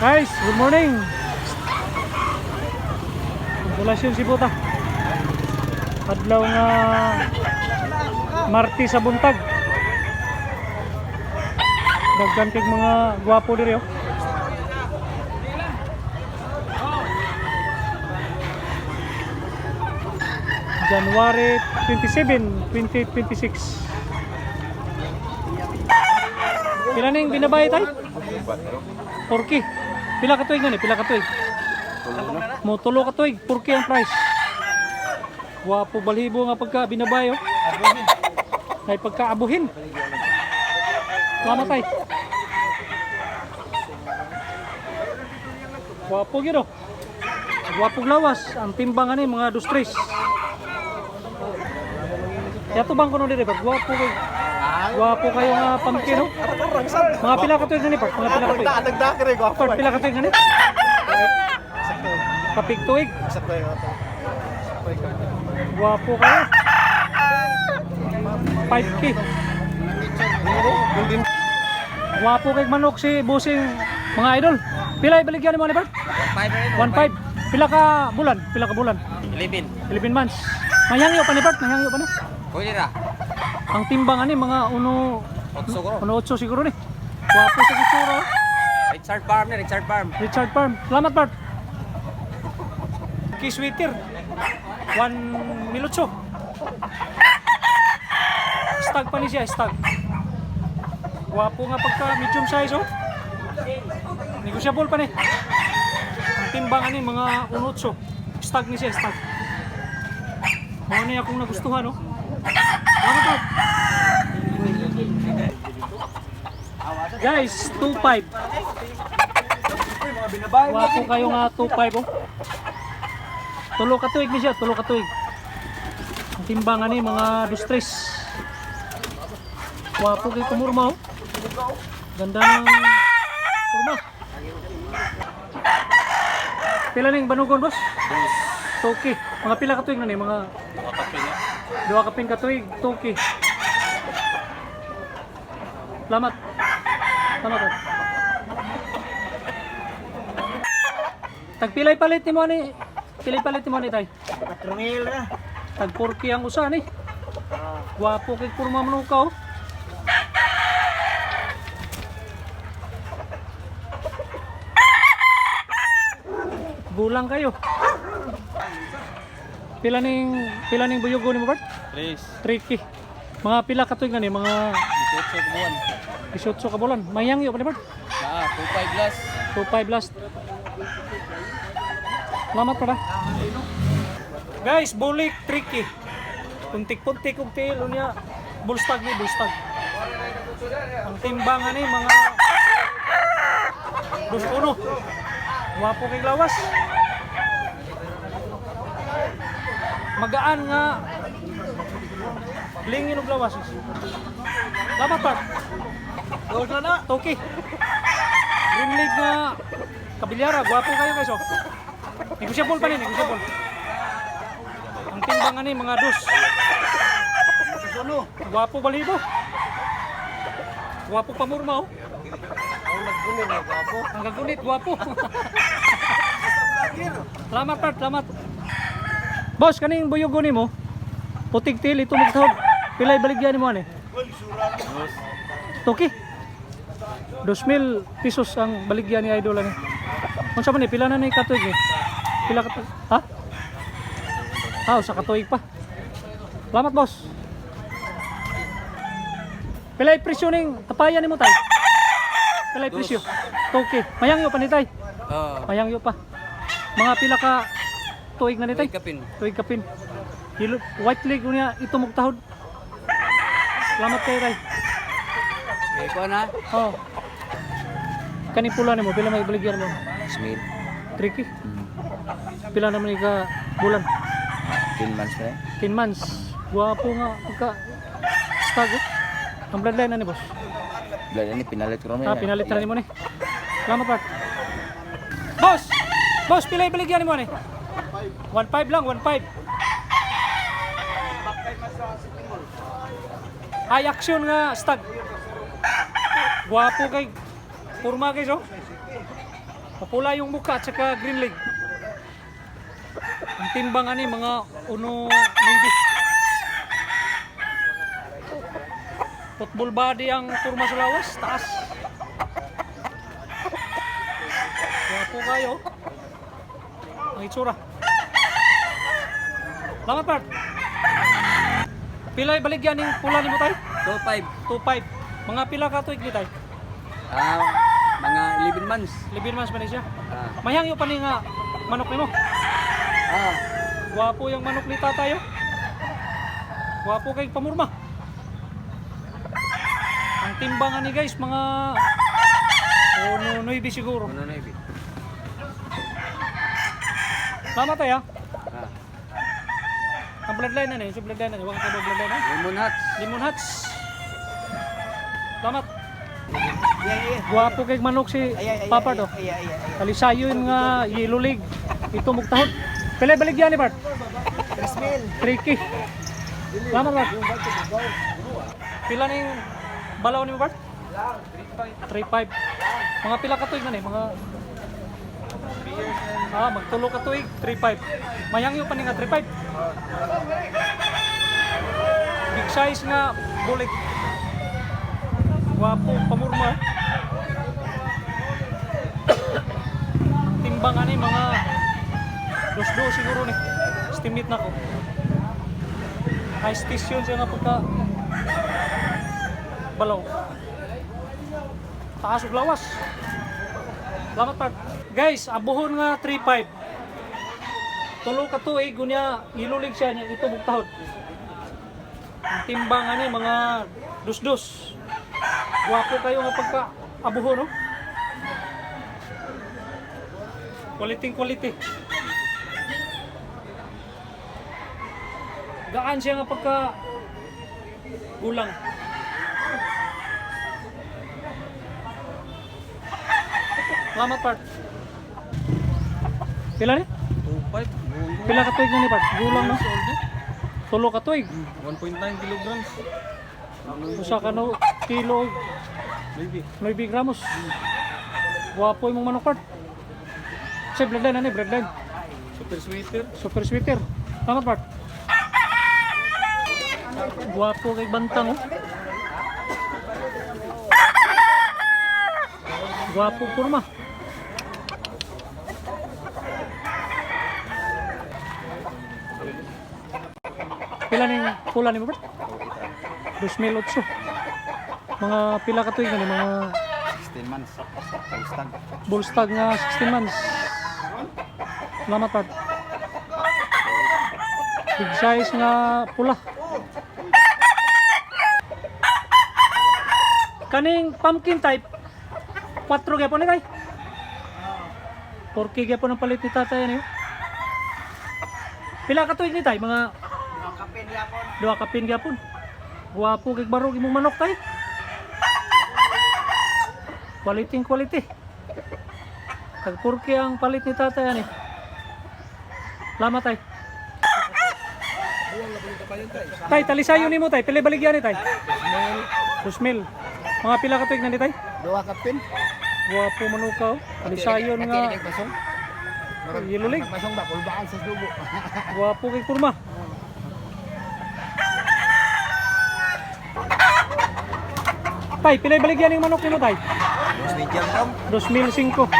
Guys, good morning. Konsolasyon si Buta. Adlaw nga Marti sa buntag. Daghan kay mga gwapo diri oh. January 27, 2026. Pila ning binabay tay? 4K. Pila ka tuig ngani? Pila ka tuig? Mo tulo ka tuig, 4K ang price. Wapo balhibo nga pagka binabay oh. Ay pagkaabuhin. Salamat tay. Wapo gyud oh. Wapo lawas ang timbangan ni mga 2-3. Yato bang kuno diri ba? Wapo kayo. Wapo kayo nga pamkin no? Mga pila ka tuig ngani pa? Mga pila ka tuig. Nagdakir eh, gwapo. Pila ka tuig ngani? Kapig tuig. Sakto yung ato. Wapo kayo. 5K. Wapo kay manok si Busing mga idol. Pila ibaligyan mo ni Bert? 1.5. Pila ka bulan? Pila ka bulan? 11. 11 months. Mahangyo pa ni Bert, mahangyo pa ni. Pwede na. Ang timbangan ni mga uno 8 siguro. uno 8 siguro ni. Wapo sa itsura. Richard Farm na, Richard Farm. Richard Farm. Salamat Bert. Key sweater. 1 milotso. Stag pa ni siya, stag. Wapo nga pagka medium size oh. Negotiable pa ni. Ang timbangan ni mga unotso. Stag ni siya, stag. Mao ni akong nagustuhan oh. Salamat Bert. Guys, 2.5. Wapo kayo nga 2.5 oh. Tulo ka tuig ni siya, tulo ka tuig. Ang timbangan ni mga 2-3. Wapo kay kumurma oh. Ganda ng kurma. Pila ning banugon boss? Toki. Mga pila ka tuig na ni mga 2 kapin ka tuig, toki. Salamat. Salamat. Tagpilay palit ni mo ni. Pilay palit ni mo ni tay. Trungil na. Tag 4K ang usa ni. Wapo kay kurma manukaw. Bulang kayo. Pila ning buyugo ni mo Bert? 3K. Mga pila ka tuig nga ni mga 18 buwan. 18 ka bulan. Mayang yo pa ni Bert? 2.5 plus. 2.5 last. Salamat pa. Guys, bulik tricky. Puntik-puntik kung tilo niya. Bullstag ni bullstag. Ang timbangan ni mga 2-1. Wapo kay lawas. Magaan nga. Lingin og lawas. Salamat pa. Gold na na. Toki. Green League nga kabilyara, gwapo kayo guys oh. Negosyable pa ni, negosyable. Ang timbangan ni mga 2. Ano? Gwapo balibo. Gwapo pamurma oh. Ang naggunit eh, gwapo. Ang gagunit, gwapo. Salamat Pat, salamat. Boss, kaning buyugo ni mo, putig til, ito magtahod. Pilay baligyan ni mo ani? Toki. 2,000 pesos ang baligyan ni Idol ani. Unsa man ni pila na ni katuig ni? Pila katuig? Ha? Sa katuig pa. Salamat boss. Pilay presyo ning tapayan nimo tay? Pilay presyo? Toki. Mayangyo pa ni tay? Mayangyo pa. Mga pila ka tuig na ni tay? Kapin. Tuig kapin. White leg niya ito magtahod. Salamat kay tay. Okay, kuha na. Oh. Kani pula nimo pila may baligyan mo? Smith. Tricky. Pila naman ka bulan? 10 months na 10 months. Guwapo nga pagka stag. Ang bloodline na ni boss. Blood ini pinalit ko rin. Pinalit na ni mo ni. Salamat Pat. Boss! Boss, pila ibaligyan mo ni? 1.5 lang, 1.5. Ay action nga stag. Guwapo kay Purma guys oh. Mapula yung mukha at saka green leg. Ang timbang ani mga 1.9. Football body ang kurma sa lawas, taas. Kaya po kayo. Ang itsura. Lamat part. Pila baligyan yung pula ni mo tayo? 2.5. 2.5. Mga pila ka tuig ni tayo? Mga 11 months. 11 months pa ni siya. Ah. Mayang yung pa ni nga manok ni mo. Ah. Gwapo yung manok ni tatayo. Gwapo kay pamurma. Ang timbangan ni guys, mga 9 siguro. Ano na ibig? Salamat tayo. Ah. Ang bloodline na ni, so bloodline na ni, wag ka ba bloodline na? Lemon Hats. Limon Hats. Salamat. Iya. Gwapo kay manok si Papa do. Iya. Kalisayon nga yellow leg. Ito mugtahod. Pila baligyan ni Bart? 3,000. Tricky. Salamat Bart. Pila ning balaw ni mo Bart? 3.5. Mga pila ka tuig na ni, mga magtulo ka tuig, 3.5. Mayangyo pa ni nga 3.5. Big size nga bulik. Gwapo pamurma. Ang timbangan ni mga 2 siguro ni. Estimate na ko. High station siya nga pagka balaw. Taas ug lawas. Salamat part. Guys, abuhon nga 3.5. Tulo ka tuig gunya ilulig siya niya ito bugtahod. Ang timbangan ni mga 2. Gwapo kayo nga pagka abuhon no? Quality. Gaan siya nga pagka gulang. Salamat part. Pila ni? 2.5. Pila ka tuig na ni part? Gulang no? Tulo ka tuig. 1.9 kilograms. Usa ka no kilo Maybe. 9 gramos. Gwapo yung manok part. Kasi bloodline na ni, bloodline. Super sweeter. Salamat part. Gwapo kay bantang oh. Gwapo kurma. Pila ning pula ni mo Bert? 2008. Mga pila ka tuig ni mga 16 months. Pagstag. bullstag nga 16 months. Salamat Bert. Big size nga pula. Kaning pumpkin type 4 gyapon ni kay. 4K gyapon ang palit ni tatay niyo. Pila ka tuig ni tay? Mga 2 kapin gyapon. Guwapo kay barog imong manok tay. Quality. Tag 4K ang palit ni tatay ani. Salamat tay. Tay, talisayo nimo tay. Pila baligyan ni tay? 2,000. Mga pila ka tuig na ni tay? 2 kapin. Guwapo manukaw. Talisayon nga yellow leg. Pasong ba kulbaan sa dugo. Guwapo kay kurma. Tay, pilay baligyan ng manok nimo tay? Medium tam. 2,005.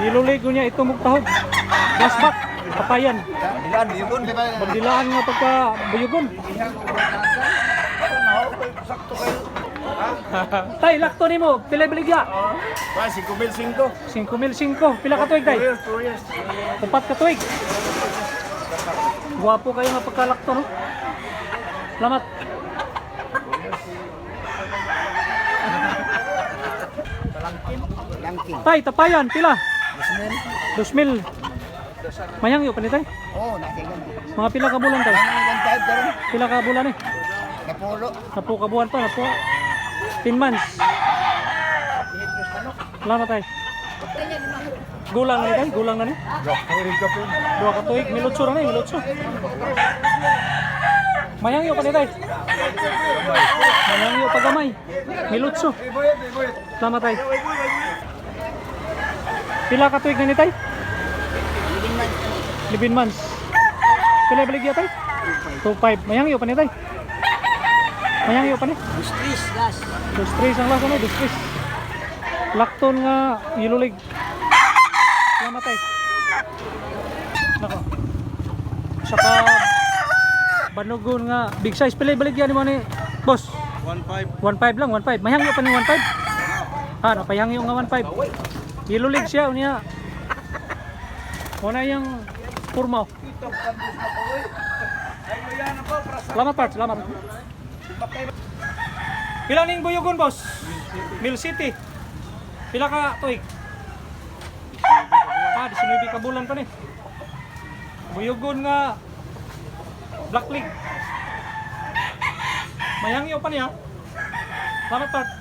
Yellow leg niya ito mugtahog. Gasback, papayan. Dilan yun. Bandilaan nga pagka buyugon. Sakto kayo. Tay, lakto nimo, pilay baligya? 5,500. 5,005. Pila ka tuig tay? 2 years. 4 ka tuig. Guwapo kayo nga pagkalakto no? Salamat. Langking. Tay, tapayan, pila? 2,000. 2,000. Mayang yo panitay. Oh, nakigan. Mga pila ka bulan tay? Ang type daron. Pila ka bulan eh? Napulo. Napo ka buwan pa, napo. 10 months. Salamat tay. Gulang na ni tay, gulang na ni. Dua ka tuig, milutso na ni, milutso. Mayang yo panitay. Mayang yo pagamay. Milutso. Salamat tay. Pila ka tuig na ni tay? 11 Living man. months. Pila baligya tay? 2.5. Mayangyo pa ni tay. Mayangyo pa ni. Stress, gas. 2.3 ang lasa no, 2.3. Lakton nga ilulig. Salamat tay. Nako. Saka banugon nga big size pila baligya ni mo ni boss. 1.5. 1.5 lang, 1.5. Mayangyo pa ni 1.5. Ah, napayangyo nga 1.5. Ilulig siya unya. Una yung purmo. Salamat Pat, salamat. Pila ning buyogon boss? Mill City. Pila ka tuig? 19 ka bulan pa ni. Buyogon nga Black League. Mayangyo pa niya. Salamat Pat.